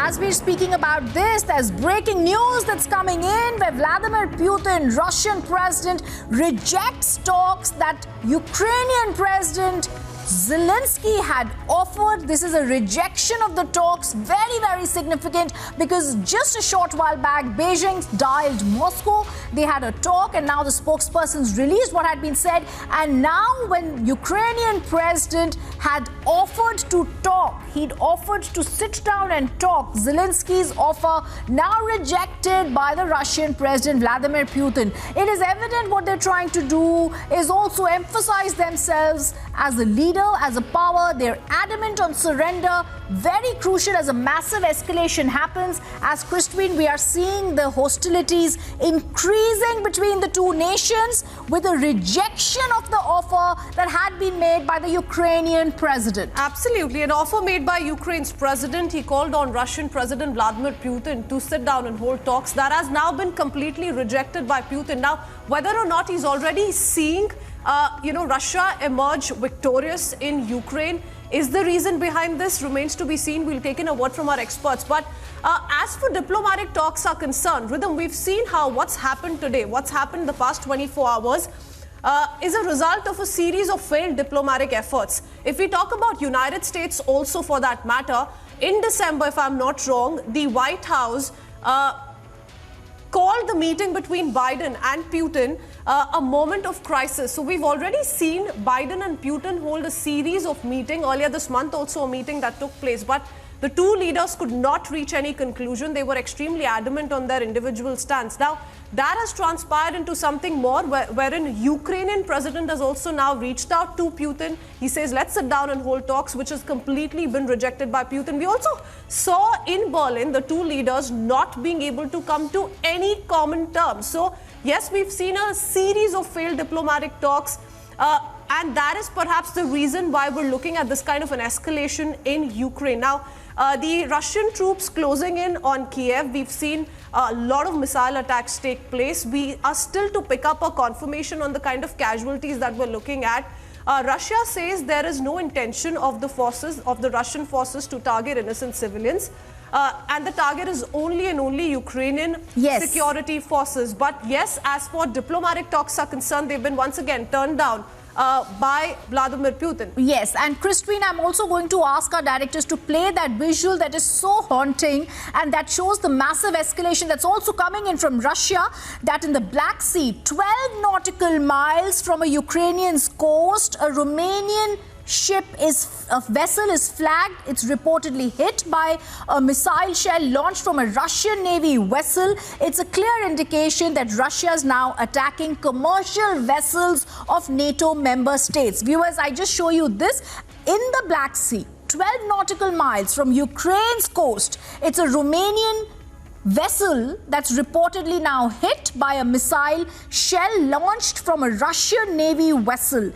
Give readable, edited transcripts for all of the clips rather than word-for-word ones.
as we're speaking about this, there's breaking news that's coming in where Vladimir Putin, Russian president, rejects talks that Ukrainian president Zelenskyy had offered. This is a rejection of the talks, very, very significant, because just a short while back, Beijing dialed Moscow. They had a talk, and now the spokespersons released what had been said. And now when Ukrainian president had offered to talk, he'd offered to sit down and talk, Zelenskyy's offer now rejected by the Russian president Vladimir Putin. It is evident what they're trying to do is also emphasize themselves as a leader, as a power. They're adamant on surrender. Very crucial as a massive escalation happens. As Christine, we are seeing the hostilities increasing between the two nations with a rejection of the offer that had been made by the Ukrainian president. Absolutely. An offer made by Ukraine's president. He called on Russian President Vladimir Putin to sit down and hold talks. That has now been completely rejected by Putin. Now, whether or not he's already seeing Russia emerge victorious in Ukraine is the reason behind this remains to be seen. We'll take in a word from our experts. But as for diplomatic talks are concerned, Rhythm, we've seen how what's happened today, what's happened the past 24 hours is a result of a series of failed diplomatic efforts. If we talk about United States also for that matter, in December, if I'm not wrong, the White House called the meeting between Biden and Putin a moment of crisis. So we've already seen Biden and Putin hold a series of meetings. Earlier this month also a meeting that took place. But the two leaders could not reach any conclusion. They were extremely adamant on their individual stance. Now, that has transpired into something more, wherein Ukrainian president has also now reached out to Putin. He says, let's sit down and hold talks, which has completely been rejected by Putin. We also saw in Berlin the two leaders not being able to come to any common terms. So, yes, we've seen a series of failed diplomatic talks. And that is perhaps the reason why we're looking at this kind of an escalation in Ukraine. Now, the Russian troops closing in on Kiev, we've seen a lot of missile attacks take place. We are still to pick up a confirmation on the kind of casualties that we're looking at. Russia says there is no intention of the Russian forces to target innocent civilians. And the target is only and only Ukrainian security forces. But yes, as for diplomatic talks are concerned, they've been once again turned down by Vladimir Putin. Yes, and Christine, I'm also going to ask our directors to play that visual that is so haunting and that shows the massive escalation that's also coming in from Russia, that in the Black Sea, 12 nautical miles from a Ukrainian coast, a Romanian vessel is flagged. It's reportedly hit by a missile shell launched from a Russian Navy vessel. It's a clear indication that Russia is now attacking commercial vessels of NATO member states. Viewers, I just show you this. In the Black Sea, 12 nautical miles from Ukraine's coast, it's a Romanian vessel that's reportedly now hit by a missile shell launched from a Russian Navy vessel.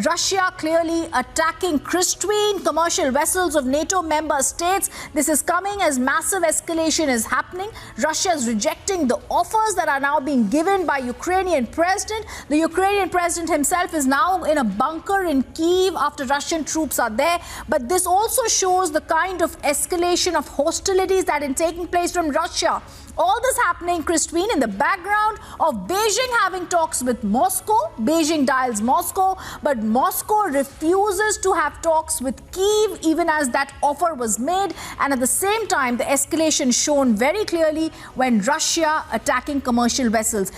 Russia clearly attacking Christine commercial vessels of NATO member states. This is coming as massive escalation is happening. Russia is rejecting the offers that are now being given by Ukrainian president. The Ukrainian president himself is now in a bunker in Kyiv after Russian troops are there. But this also shows the kind of escalation of hostilities that is taking place from Russia. All this happening, Christine, in the background of Beijing having talks with Moscow. Beijing dials Moscow, but Moscow refuses to have talks with Kyiv even as that offer was made. And at the same time, the escalation shown very clearly when Russia attacking commercial vessels.